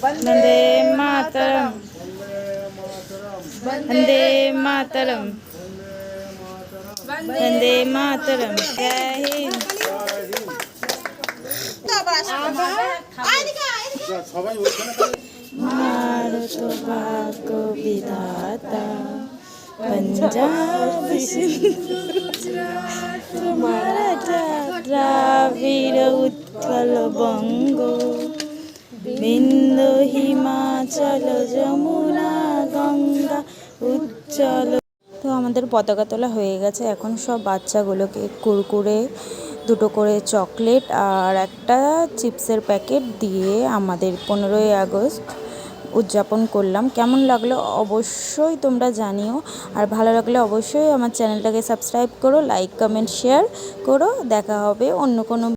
वंदे मातरम, वंदे मातरम, वंदे मातरम। जय हिंद। भारत भाग्य विधाता पंजाब মারাঠা দ্রাবিড় উৎকল বঙ্গ বিন্ধ্য হিমাচল যমুনা গঙ্গা উচ্চল। তো আমাদের পতাকা তোলা হয়ে গেছে। এখন সব বাচ্চাগুলোকে কুরকুরে, দুটো করে চকলেট আর একটা চিপসের প্যাকেট দিয়ে আমাদের 15ই আগস্ট উদযাপন করলাম। কেমন লাগলো অবশ্যই তোমরা জানিও, আর ভালো লাগলে অবশ্যই আমার চ্যানেলটাকে সাবস্ক্রাইব করো, লাইক কমেন্ট শেয়ার করো। দেখা হবে অন্য কোনো